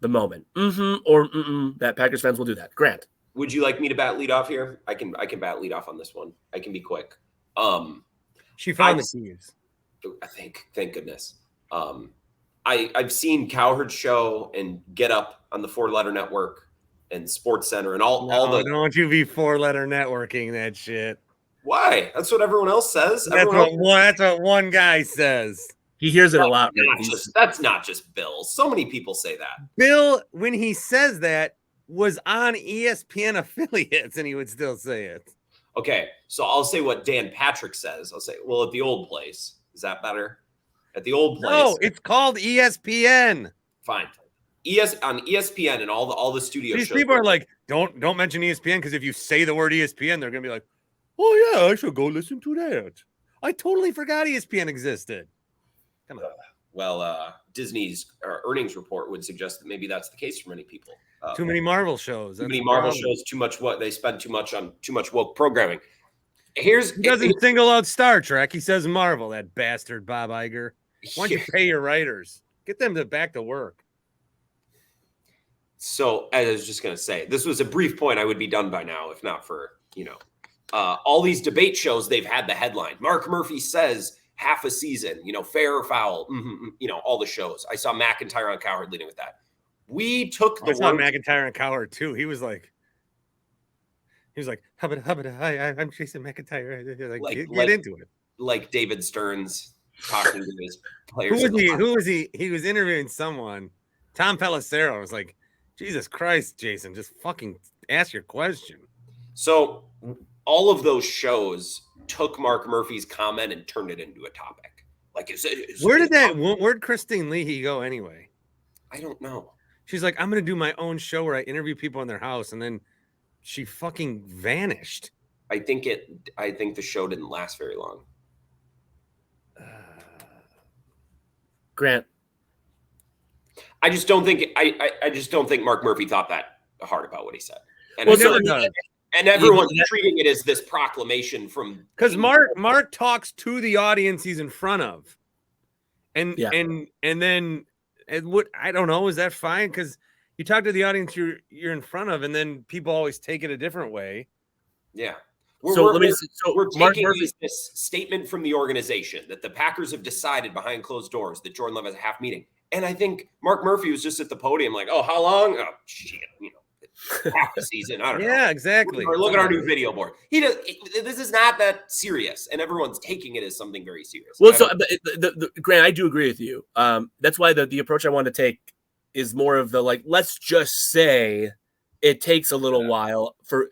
moment. That Packers fans will do that. Grant. Would you like me to bat lead off here? I can bat lead off on this one. I can be quick. She found the keys. I think, thank goodness. I've seen Cowherd Show and Get Up on the 4-Letter Network and Sports Center and all the. Don't you be 4-letter networking that shit. Why? That's what everyone else says. That's what one guy says. He hears it a lot. That's not just Bill. So many people say that. Bill, when he says that, was on ESPN affiliates, and he would still say it. Okay, so I'll say what Dan Patrick says. I'll say, well, at the old place. Is that better? At the old place. No, it's called ESPN. Fine. On ESPN and all the studio These shows. people are like, don't mention ESPN, because if you say the word ESPN, they're gonna be like, oh yeah, I should go listen to that. I totally forgot ESPN existed. Come on. Disney's earnings report would suggest that maybe that's the case for many people. Too many Marvel shows. Too many Marvel shows. Too much they spend too much on too much woke programming. He doesn't single out Star Trek. He says Marvel. That bastard Bob Iger. Why don't you pay your writers? Get them back to work. So I was just going to say, this was a brief point. I would be done by now, if not for, all these debate shows, they've had the headline. Mark Murphy says half a season, fair or foul, all the shows. I saw McIntyre on Cowherd leading with that. We took the I saw words. McIntyre and Cowherd too. He was like, hubbada, hubbada, hi, I'm Jason McIntyre. Get into it. Like David Stearns talking to his players. Who was he? He was interviewing someone. Tom Pelissero was like, Jesus Christ, Jason, just fucking ask your question. So all of those shows took Mark Murphy's comment and turned it into a topic. Like, where'd Christine Leahy go anyway? I don't know. She's like, I'm going to do my own show where I interview people in their house. And then she fucking vanished. I think the show didn't last very long. Grant. I just don't think Mark Murphy thought that hard about what he said. And everyone's treating it as this proclamation from, because Mark talks to the audience he's in front of. And then what, I don't know, is that fine? Because you talk to the audience you're in front of, and then people always take it a different way. Yeah. We're taking this statement from the organization that the Packers have decided behind closed doors that Jordan Love has a half meeting. And I think Mark Murphy was just at the podium like, oh, how long? Oh, shit, half the season. I don't know. Yeah, exactly. Or look at our new video board. This is not that serious, and everyone's taking it as something very serious. Well, so Grant, I do agree with you. That's why the approach I want to take is more of the like, let's just say it takes a little while for.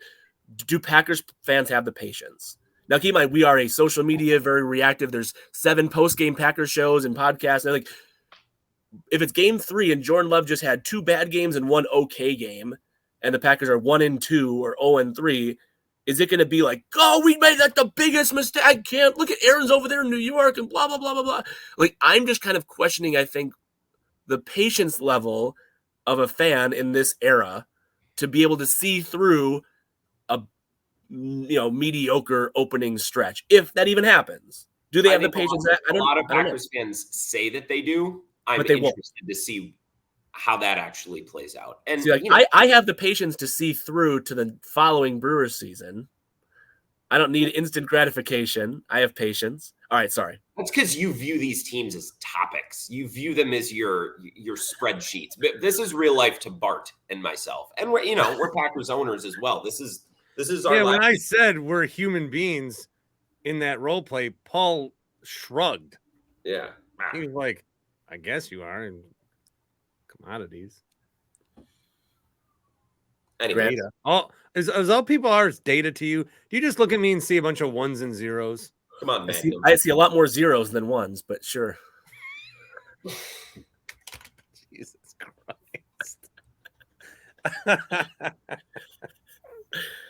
Do Packers fans have the patience? Now, keep in mind, we are a social media, very reactive. There's 7 post-game Packers shows and podcasts. And like, if it's game 3 and Jordan Love just had 2 bad games and 1 okay game, and the Packers are 1-2 or 0-3, is it going to be like, oh, we made that the biggest mistake? I can't look at Aaron's over there in New York and blah, blah, blah, blah, blah. Like, I'm just kind of questioning, I think, the patience level of a fan in this era to be able to see through a mediocre opening stretch, if that even happens. Do they have the patience? A lot of Packers fans say that they do. I'm interested to see how that actually plays out. And see, I have the patience to see through to the following Brewers season. I don't need instant gratification. I have patience. All right, sorry. That's because you view these teams as topics. You view them as your spreadsheets. But this is real life to Bart and myself, and we're Packers owners as well. This is our life. When I said we're human beings in that role play, Paul shrugged. Yeah, he was like, "I guess you are." And commodities. Anyway, data. Is all people are data to you? Do you just look at me and see a bunch of 1s and 0s? Come on, man. I see a lot more 0s than 1s, but sure. Jesus Christ.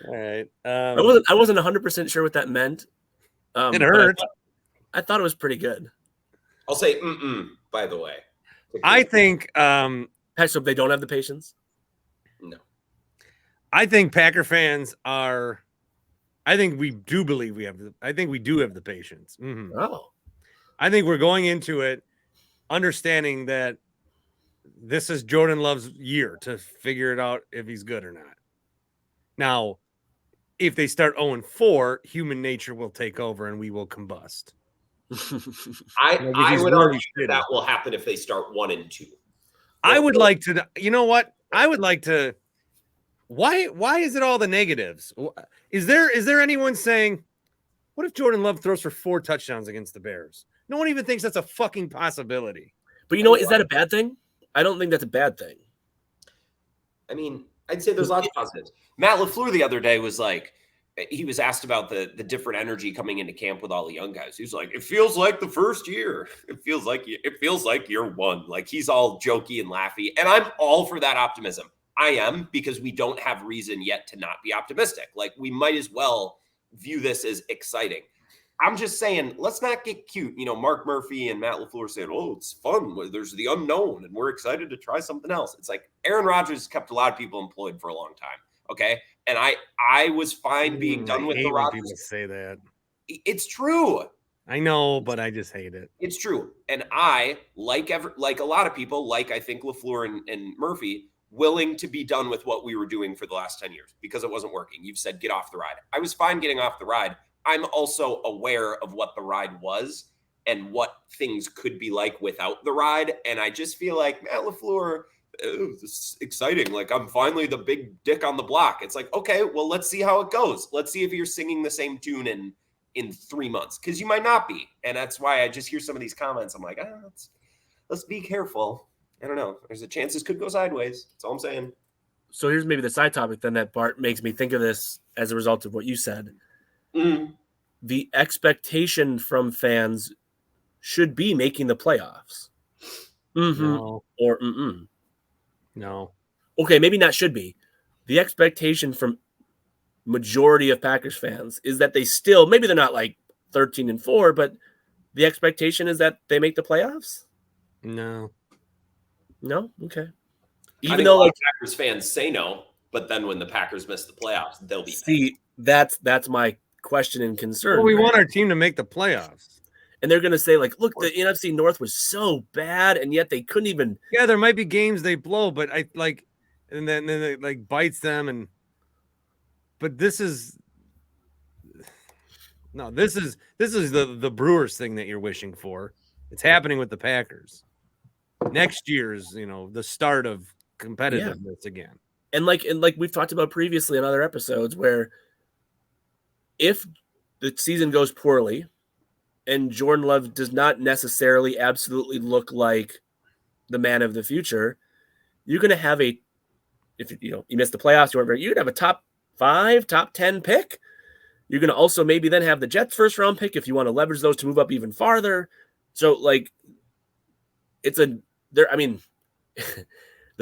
All right. I wasn't 100% sure what that meant. It hurt. I thought it was pretty good. I'll say by the way. I think so they don't have the patience? No. I think Packer fans are. I think we do believe we have. I think we do have the patience. Mm-hmm. Oh. I think we're going into it understanding that this is Jordan Love's year to figure it out if he's good or not. Now, if they start 0-4, human nature will take over and we will combust. I would argue that will happen if they start 1-2. I would like to. You know what? I would like to. Why is it all the negatives? Is there anyone saying, what if Jordan Love throws for 4 touchdowns against the Bears? No one even thinks that's a fucking possibility. But you know what? Is that a bad thing? I don't think that's a bad thing. I mean, I'd say there's lots of positives. Matt LaFleur the other day was like, he was asked about the different energy coming into camp with all the young guys. He was like, it feels like the first year. It feels like year 1. Like, he's all jokey and laughy. And I'm all for that optimism. I am, because we don't have reason yet to not be optimistic. Like, we might as well view this as exciting. I'm just saying, let's not get cute. Mark Murphy and Matt LaFleur saying, oh, it's fun. There's the unknown, and we're excited to try something else. It's like Aaron Rodgers kept a lot of people employed for a long time. Okay. And I was fine being done with the Rodgers. People say that. It's true. I know, but I just hate it. It's true. And I, like a lot of people, like I think LaFleur and Murphy, willing to be done with what we were doing for the last 10 years because it wasn't working. You've said, get off the ride. I was fine getting off the ride. I'm also aware of what the ride was. and what things could be like without the ride. And I just feel like Matt LaFleur, this is exciting. Like, I'm finally the big dick on the block. It's like, okay, well, let's see how it goes. Let's see if you're singing the same tune in 3 months, because you might not be. And that's why I just hear some of these comments. I'm like, let's be careful. I don't know. There's a chance this could go sideways. That's all I'm saying. So here's maybe the side topic then that Bart makes me think of this as a result of what you said. The expectation from fans should be making the playoffs. No. Or No. Okay, maybe not should be. The expectation from majority of Packers fans is that they still, maybe they're not like 13-4, but the expectation is that they make the playoffs? No. No? Okay. Even though like Packers fans say no, but then when the Packers miss the playoffs, they'll be that's my question and concern. Well, we want our team to make the playoffs. And they're going to say, like, look, the NFC North was so bad, and yet they couldn't even. Yeah, there might be games they blow, but and then it like bites them. But this is the Brewers thing that you're wishing for. It's happening with the Packers. Next year's, the start of competitiveness again. And like we've talked about previously in other episodes, where if the season goes poorly and Jordan Love does not necessarily absolutely look like the man of the future, you're going to have if you miss the playoffs, you're going to have a top 5, top 10 pick. You're going to also maybe then have the Jets first round pick if you want to leverage those to move up even farther. So like the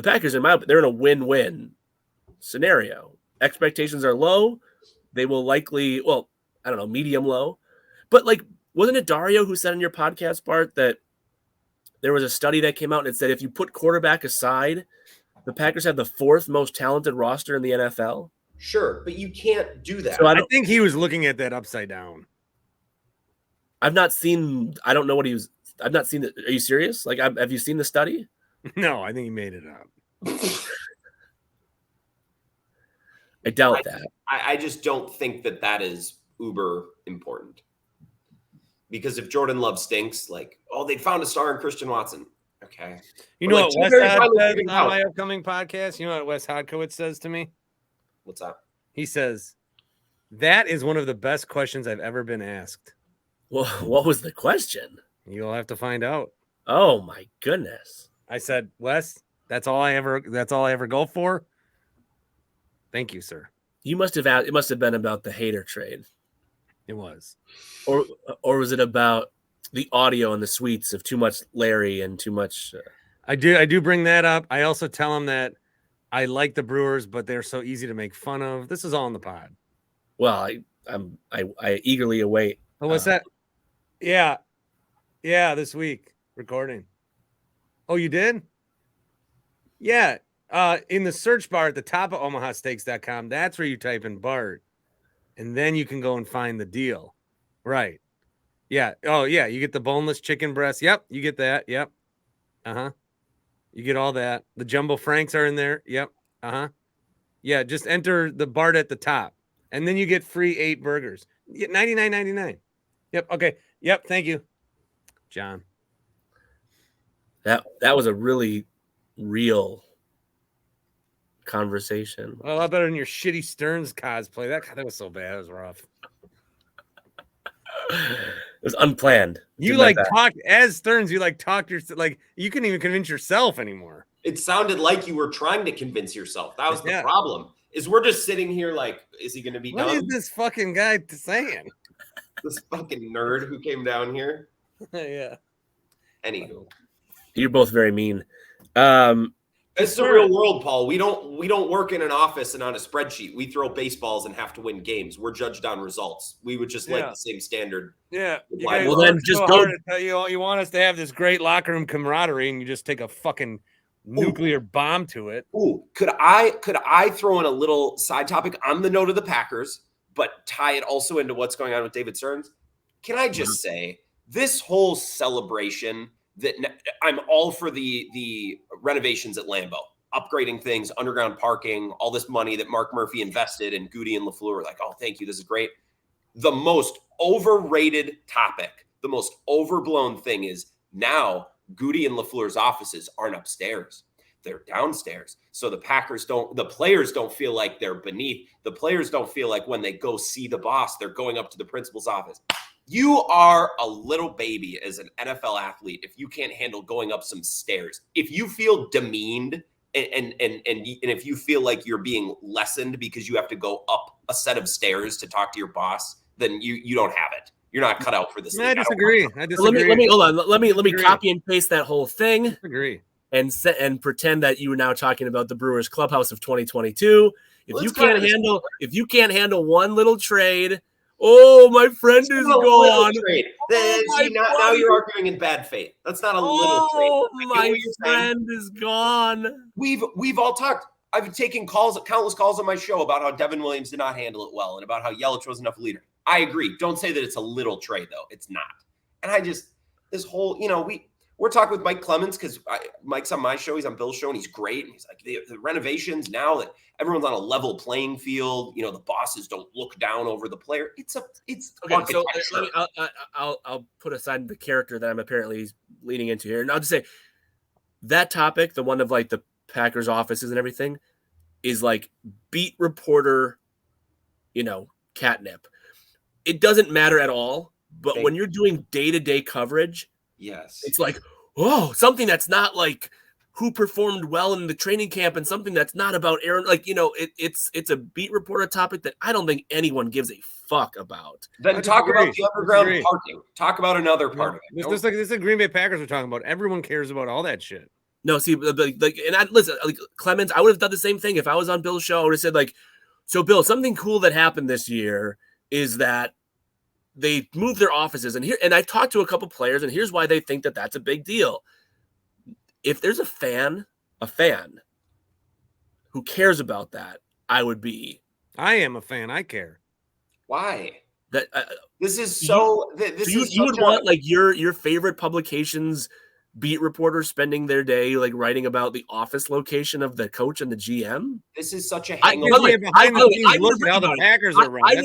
Packers they're in a win-win scenario. Expectations are low. They will likely, medium low. But like, wasn't it Dario who said in your podcast, Bart, that there was a study that came out and it said if you put quarterback aside, the Packers have the 4th most talented roster in the NFL? Sure, but you can't do that. So I think he was looking at that upside down. I don't know what he was. I've not seen it. Are you serious? Like, have you seen the study? No, I think he made it up. I doubt that. I just don't think that is uber important. Because if Jordan Love stinks, like, they found a star in Christian Watson. Okay. You know what Wes Hodkowitz says on my upcoming podcast? You know what Wes Hodkowitz says to me? What's that? He says, that is one of the best questions I've ever been asked. Well, what was the question? You'll have to find out. Oh my goodness. I said, Wes, that's all I ever go for. Thank you, sir. You must have it must have been about the Hader trade. It was. Or was it about the audio and the suites of too much Larry and too much I do bring that up. I also tell him that I like the Brewers, but they're so easy to make fun of. This is all in the pod. Well, I eagerly await. Oh, what's that? Yeah, this week recording. Oh, you did? Yeah. In the search bar at the top of omahasteaks.com, that's where you type in Bart, and then you can go and find the deal. Right. Yeah. Oh, yeah. You get the boneless chicken breast. Yep. You get that. Yep. You get all that. The jumbo franks are in there. Yep. Yeah. Just enter the Bart at the top, and then you get free 8 burgers. You get $99.99. Yep. Okay. Yep. Thank you, John. That was a really real conversation. Well, a lot better than your shitty Stearns cosplay. That was so bad. It was rough. It was unplanned. You talk as Stearns. You talk your you couldn't even convince yourself anymore. It sounded like you were trying to convince yourself. That was the problem. Is we're just sitting here like, is he going to be done? What is this fucking guy saying? This fucking nerd who came down here. Yeah. Anywho, you're both very mean. It's the real world, Paul. We don't work in an office and on a spreadsheet. We throw baseballs and have to win games. We're judged on results. We would just like the same standard. Yeah. Well, then just go. You want us to have this great locker room camaraderie, and you just take a fucking nuclear bomb to it. Ooh, could I throw in a little side topic on the note of the Packers, but tie it also into what's going on with David Stearns? Can I just say this whole celebration that I'm all for the renovations at Lambeau, upgrading things, underground parking, all this money that Mark Murphy invested in Goody and LaFleur. Like, oh, thank you. This is great. The most overrated topic The most overblown thing is now Goody and LaFleur's offices aren't upstairs. They're downstairs. So the players don't feel like they're beneath. The players don't feel like when they go see the boss, they're going up to the principal's office. You are a little baby as an NFL athlete if you can't handle going up some stairs. If you feel demeaned and if you feel like you're being lessened because you have to go up a set of stairs to talk to your boss, then you don't have it. You're not cut out for this. I disagree. Let me hold on. Let me copy and paste that whole thing. I disagree. And pretend that you are now talking about the Brewers clubhouse of 2022. If you can't handle one little trade, oh, my friend is gone. Now you're arguing in bad faith. That's not a little trade. Oh, my friend is gone. We've all talked. I've taken countless calls on my show about how Devin Williams did not handle it well and about how Yelich wasn't enough leader. I agree. Don't say that it's a little trade, though. It's not. And this whole, we're talking with Mike Clemens because Mike's on my show. He's on Bilse show, and he's great. And he's like, the renovations now that everyone's on a level playing field, the bosses don't look down over the player. It's okay. So I'll put aside the character that I'm apparently leaning into here, and I'll just say that topic, the one of like the Packers offices and everything, is like beat reporter, catnip. It doesn't matter at all. But when you're doing day-to-day coverage, yes, it's like, oh, something that's not like who performed well in the training camp and something that's not about Aaron. Like, it's a beat reporter topic that I don't think anyone gives a fuck about. Then talk about the underground parking. Talk about another part of it. This is the Green Bay Packers we're talking about. Everyone cares about all that shit. No, see, listen, Clemens, I would have done the same thing if I was on Bill's show. I would have said, like, so Bill, something cool that happened this year is that they moved their offices, and I've talked to a couple players, and here's why they think that that's a big deal. If there's a fan who cares about that, I am a fan. I care. Why? That this is so. You would want like your favorite publications beat reporters spending their day like writing about the office location of the coach and the GM. This is such a hangover. I would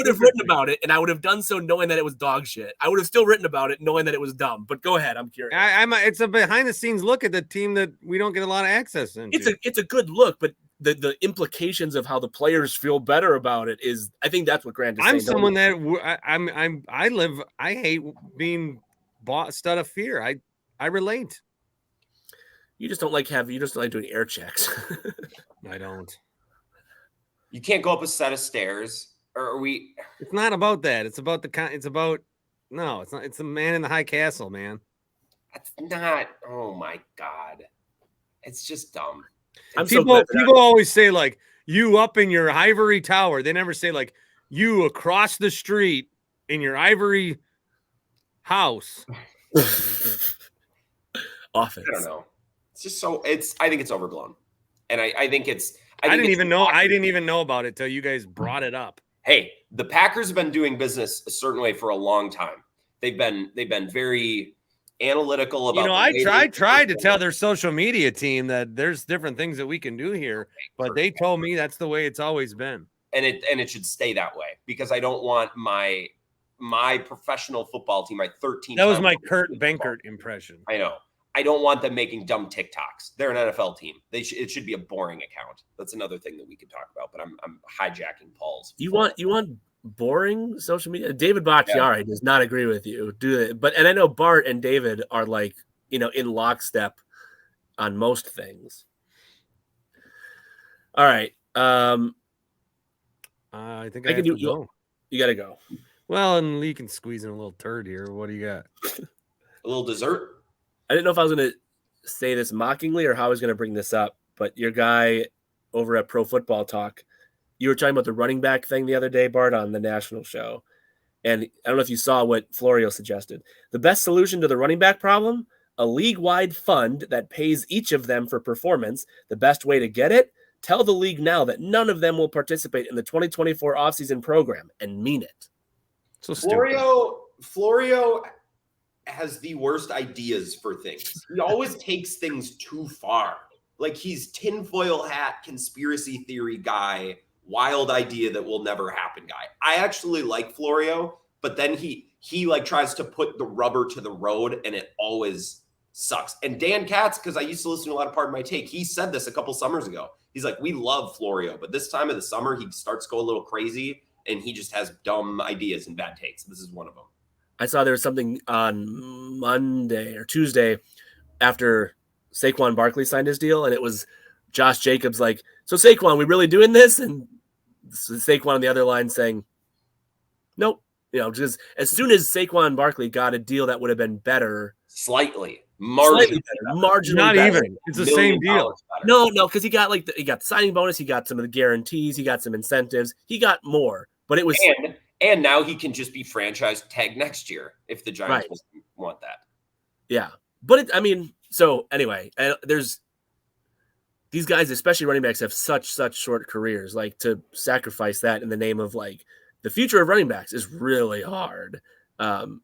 have written about it, and I would have done so knowing that it was dog shit. I would have still written about it knowing that it was dumb. But go ahead, I'm curious. It's a behind the scenes look at the team that we don't get a lot of access into. It's a good look, but the implications of how the players feel better about it is, I think that's what Grant is saying. I'm someone that I hate being bossed out of fear. I relate. You just don't like doing air checks. I don't. You can't go up a set of stairs, or are we? It's not about that. It's about no. It's not. It's the man in the high castle, man. That's not. Oh my god, it's just dumb. People always say like you up in your ivory tower. They never say like you across the street in your ivory house. Office. I don't know. It's just so. I think it's overblown, and I think it's. I didn't even know about it till you guys brought it up. Hey, the Packers have been doing business a certain way for a long time. They've been very analytical about. I tried to tell their social media team that there's different things that we can do here, but they told me that's the way it's always been, and it should stay that way because I don't want my professional football team, my 13. That was my Kurt Benkert impression. I know. I don't want them making dumb TikToks. They're an NFL team. It should be a boring account. That's another thing that we could talk about. But I'm hijacking Paul's. You want boring social media? David Bakhtiari does not agree with you, do they? But I know Bart and David are like in lockstep on most things. All right. I think I can do. You got to go. Well, and Lee can squeeze in a little turd here. What do you got? A little dessert. I didn't know if I was going to say this mockingly or how I was going to bring this up, but your guy over at Pro Football Talk, you were talking about the running back thing the other day, Bart, on the national show. And I don't know if you saw what Florio suggested. The best solution to the running back problem, a league-wide fund that pays each of them for performance. The best way to get it, tell the league now that none of them will participate in the 2024 offseason program and mean it. So Florio has the worst ideas for things. He always takes things too far. Like he's tinfoil hat, conspiracy theory guy, wild idea that will never happen guy. I actually like Florio, but then he he like tries to put the rubber to the road and it always sucks. And Dan Katz, because I used to listen to a lot of Part of My Take, he said this a couple summers ago. He's like, we love Florio, but this time of the summer, he starts to go a little crazy and he just has dumb ideas and bad takes. This is one of them. I saw there was something on Monday or Tuesday after Saquon Barkley signed his deal, and it was Josh Jacobs like, so Saquon, we really doing this? And Saquon on the other line saying, nope. Just as soon as Saquon Barkley got a deal that would have been better, marginally better. Not even. It's the same deal. No, because he got the signing bonus, he got some of the guarantees, he got some incentives, he got more. But it was and now he can just be franchise tag next year if the Giants want that. Yeah, but so anyway, there's these guys, especially running backs, have such short careers. Like to sacrifice that in the name of like the future of running backs is really hard. And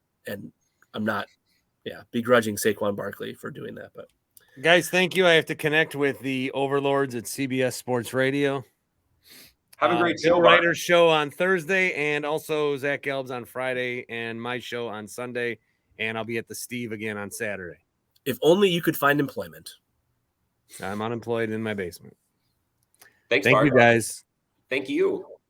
I'm not, begrudging Saquon Barkley for doing that. But guys, thank you. I have to connect with the overlords at CBS Sports Radio. Have a great Bill Ryder's show on Thursday, and also Zach Gelb's on Friday, and my show on Sunday. And I'll be at the Steve again on Saturday. If only you could find employment. I'm unemployed in my basement. Thank you, guys. Thank you.